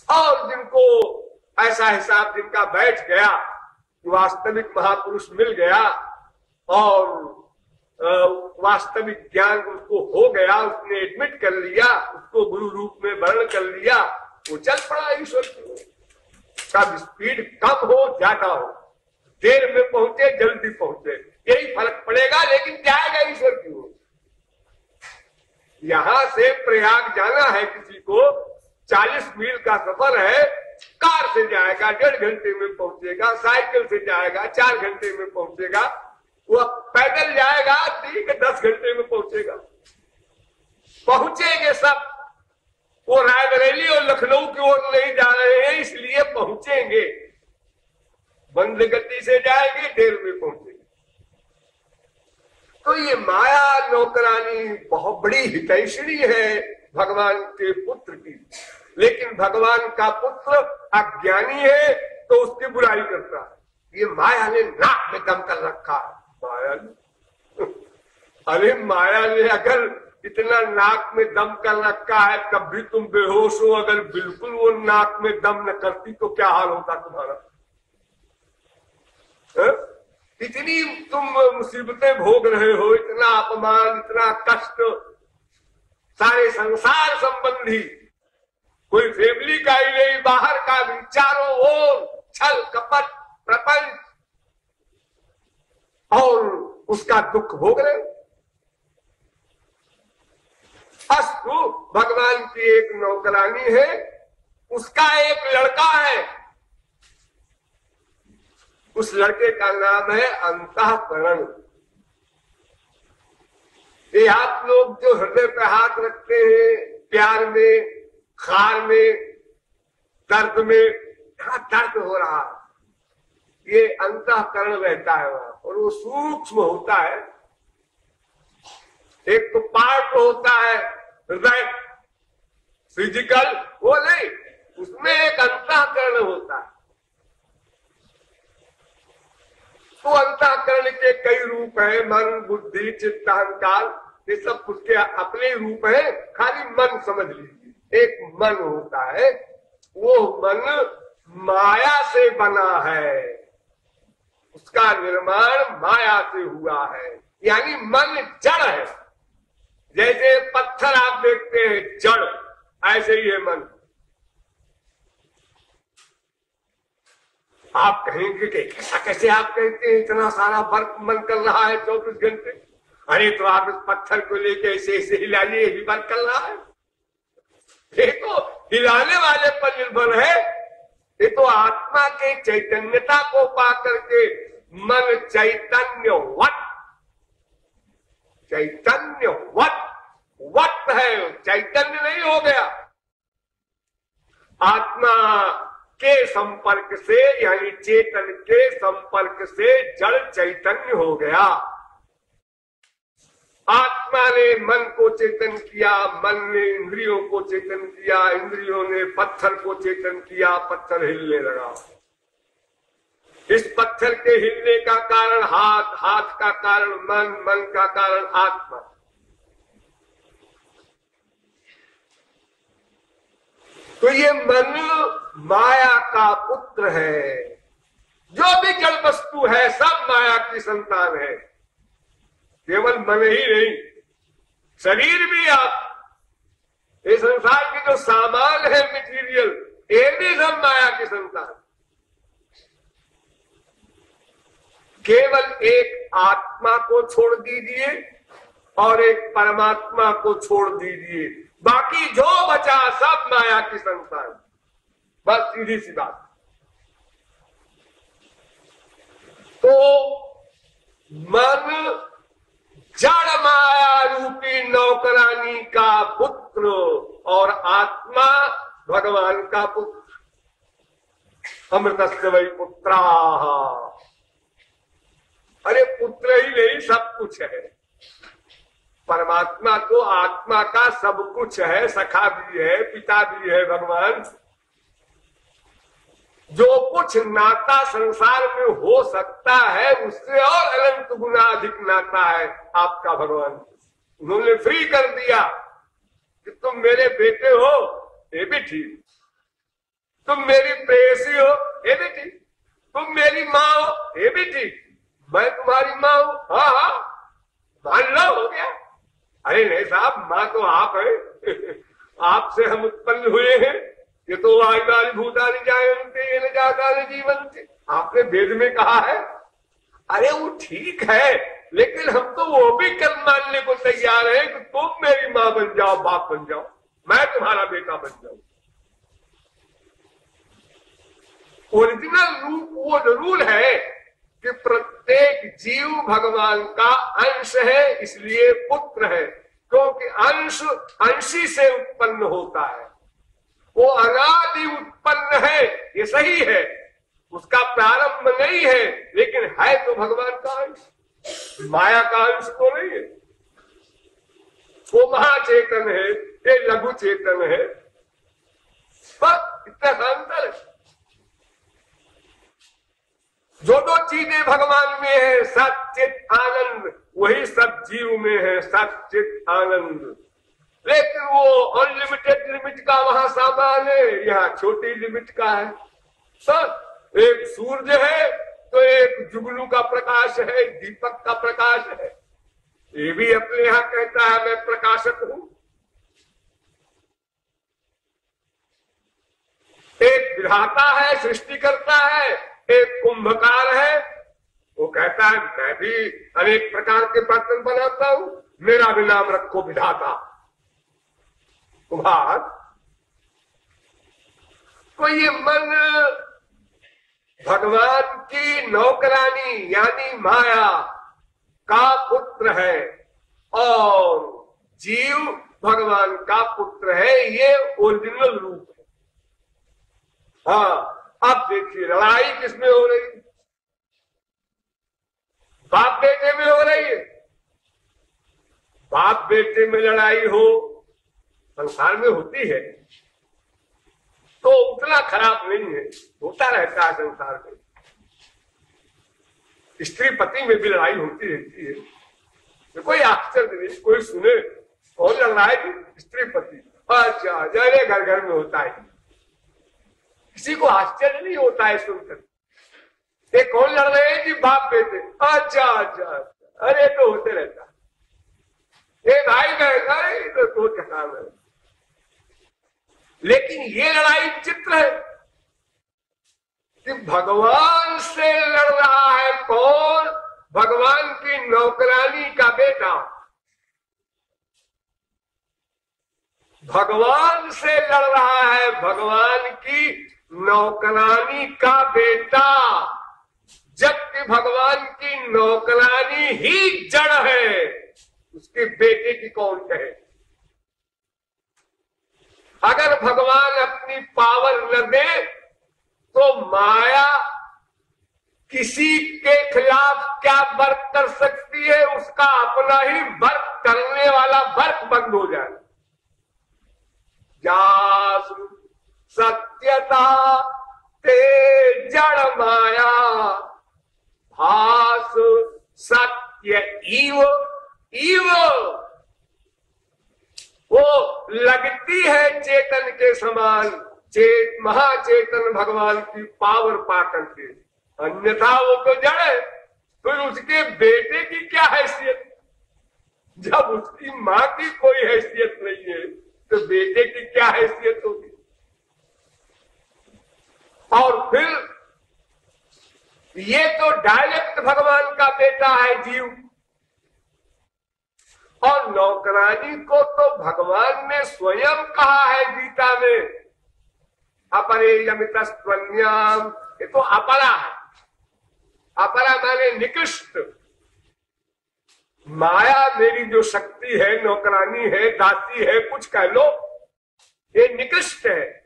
और जिनको ऐसा हिसाब जिनका बैठ गया, वास्तविक महापुरुष मिल गया और वास्तविक ज्ञान उसको हो गया, उसने एडमिट कर लिया, उसको गुरु रूप में वर्ण कर लिया, वो चल पड़ा ईश्वर की ओर। कब स्पीड कम हो ज्यादा हो, देर में पहुंचे जल्दी पहुंचे, यही फर्क पड़ेगा, लेकिन जाएगा ईश्वर की ओर। यहां से प्रयाग जाना है किसी को, 40 मील का सफर है, कार से जाएगा 1.5 घंटे में पहुंचेगा, साइकिल से जाएगा 4 घंटे में पहुंचेगा, वो पैदल जाएगा 10 घंटे में पहुंचेगा। पहुंचेंगे सब। वो रायबरेली और लखनऊ की ओर नहीं जा रहे हैं, इसलिए पहुंचेंगे। मंद गति से जाएंगे, देर में पहुंचेंगे। तो ये माया नौकरानी बहुत बड़ी हितैषणी है भगवान के पुत्र की, लेकिन भगवान का पुत्र अज्ञानी है तो उसकी बुराई करता है। ये माया ने नाक में दम कर रखा है। माया ने अरे माया ने अगर इतना नाक में दम कर रखा है, तब भी तुम बेहोश हो। अगर बिल्कुल वो नाक में दम न करती तो क्या हाल होता तुम्हारा? इतनी तुम मुसीबतें भोग रहे हो, इतना अपमान, इतना कष्ट, सारे संसार संबंधी, कोई फैमिली का ही नहीं, बाहर का भी, चारों ओर छल कपट प्रपंच, और उसका दुख भोग रहे। अस्तु, भगवान की एक नौकरानी है, उसका एक लड़का है, उस लड़के का नाम है अंतःकरण। ये आप लोग जो हृदय पे हाथ रखते हैं, प्यार में, खार में, दर्द में, यहां दर्द हो रहा है, ये अंतःकरण रहता है वहां, और वो सूक्ष्म होता है। एक तो पार्ट होता है हृदय फिजिकल, वो नहीं, उसमें एक अंतःकरण होता है। तो अंतःकरण के कई रूप हैं, मन, बुद्धि, चित्त, अहंकार, ये सब उसके अपने रूप हैं, खाली मन समझ लीजिए। एक मन होता है, वो मन माया से बना है, उसका निर्माण माया से हुआ है, यानी मन जड़ है। जैसे पत्थर आप देखते हैं जड़, ऐसे ही है मन। आप कहेंगे कि ऐसा कैसे आप कहते हैं, इतना सारा वर्क मन कर रहा है 24 घंटे? अरे तो आप इस पत्थर को लेके ऐसे ऐसे हिलाइए, यही वर्क कर रहा है। ये तो हिलाने वाले पर निर्भर है। ये तो आत्मा के चैतन्यता को पा करके मन चैतन्यवत, चैतन्यवत, वत है, चैतन्य नहीं हो गया। आत्मा के संपर्क से, यानी चेतन के संपर्क से जड़ चैतन्य हो गया। आत्मा ने मन को चेतन किया, मन ने इंद्रियों को चेतन किया, इंद्रियों ने पत्थर को चेतन किया, पत्थर हिलने लगा। इस पत्थर के हिलने का कारण हाथ, हाथ का कारण मन, मन का कारण आत्मा। तो ये मन माया का पुत्र है। जो भी जड़ वस्तु है सब माया की संतान है, केवल मन ही नहीं, शरीर भी। आप ये संसार के जो सामान है मटेरियल, ये भी सब माया की संतान। केवल एक आत्मा को छोड़ दीजिए और एक परमात्मा को छोड़ दीजिए, बाकी जो बचा सब माया की संतान। बस सीधी सी बात। तो मन जड़ माया रूपी नौकरानी का पुत्र और आत्मा भगवान का पुत्र। अमृतस्य वै पुत्राः। अरे पुत्र ही नहीं, सब कुछ है। परमात्मा तो आत्मा का सब कुछ है, सखा भी है, पिता भी है भगवान। जो कुछ नाता संसार में हो सकता है उससे और अनंत गुना अधिक नाता है आपका भगवान। उन्होंने फ्री कर दिया कि तुम मेरे बेटे हो, ये भी ठीक। तुम मेरी प्रेयसी हो, ये भी ठीक। तुम मेरी माँ हो, ये भी ठीक। मैं तुम्हारी माँ हूं, हाँ हाँ मान लो, हो गया। अरे नहीं साहब, माँ तो आप है आपसे हम उत्पन्न हुए हैं। ये तो आयुधानि भूतानि जायन्ते येन जातानि जीवन्ते, आपने वेद में कहा है। अरे वो ठीक है, लेकिन हम तो वो भी कल मानने को तैयार है कि तुम मेरी माँ बन जाओ, बाप बन जाओ, मैं तुम्हारा बेटा बन जाऊं। ओरिजिनल रूप वो जरूर है कि प्रत्येक जीव भगवान का अंश है, इसलिए पुत्र है, क्योंकि अंश अंशी से उत्पन्न होता है। वो अनादि उत्पन्न है, ये सही है, उसका प्रारंभ नहीं है, लेकिन है तो भगवान का अंश, माया का अंश तो नहीं है। वो महाचेतन है, ये लघु चेतन है, बस इतना अंतर है। जो दो चीजें भगवान में है, सच्चित आनंद, वही सब जीव में है, सच्चित आनंद। लेकिन वो अनलिमिटेड लिमिट का वहां सामान है, यहाँ छोटी लिमिट का है। सब एक सूर्य है तो एक जुगनू का प्रकाश है, दीपक का प्रकाश है। ये भी अपने यहाँ कहता है मैं प्रकाशक हूं। एक विधाता है, सृष्टि करता है, एक कुंभकार है, वो कहता है मैं भी अनेक प्रकार के बर्तन बनाता हूं, मेरा भी नाम रखो विधाता, कुम्हार। तो ये मन भगवान की नौकरानी यानी माया का पुत्र है और जीव भगवान का पुत्र है, ये ओरिजिनल रूप है। हाँ, अब देखिए लड़ाई किसमें हो रही है? बाप बेटे में हो रही है। बाप बेटे में लड़ाई हो, संसार में होती है तो उतना खराब नहीं है, होता रहता है संसार में। स्त्री पति में भी लड़ाई होती रहती है, कोई आश्चर्य नहीं। कोई सुने कौन लड़ रहा है? स्त्री पति, अच्छा जरे घर घर में होता है, किसी को आश्चर्य नहीं होता है सुनकर। ये कौन लड़ रहे हैं जी? बाप बेटे। अच्छा अच्छा अच्छा, अरे तो होते रहता। ये भाई बहन, अरे तो क्या काम है। लेकिन ये लड़ाई चित्र है कि भगवान से लड़ रहा है कौन? भगवान की नौकरानी का बेटा। भगवान से लड़ रहा है भगवान की नौकरानी का बेटा, जबकि भगवान की नौकरानी ही जड़ है, उसके बेटे की कौन कहे। अगर भगवान अपनी पावर न दे तो माया किसी के खिलाफ क्या वर्क कर सकती है? उसका अपना ही वर्क करने वाला वर्क बंद हो जाए। जासु सत्यता ते जड़ माया भास सत्य इव इव। वो लगती है चेतन के समान, महाचेतन भगवान की पावर पा करके, अन्यथा वो तो जड़ है। तो उसके बेटे की क्या हैसियत? जब उसकी मां की कोई हैसियत नहीं है तो बेटे की क्या हैसियत होगी? और फिर ये तो डायरेक्ट भगवान का बेटा है जीव, और नौकरानी को तो भगवान ने स्वयं कहा है गीता में, अपरेयमितस्त्वन्याम। ये तो अपरा है, अपरा माने निकृष्ट। माया मेरी जो शक्ति है, नौकरानी है, दासी है, कुछ कह लो, ये निकृष्ट है।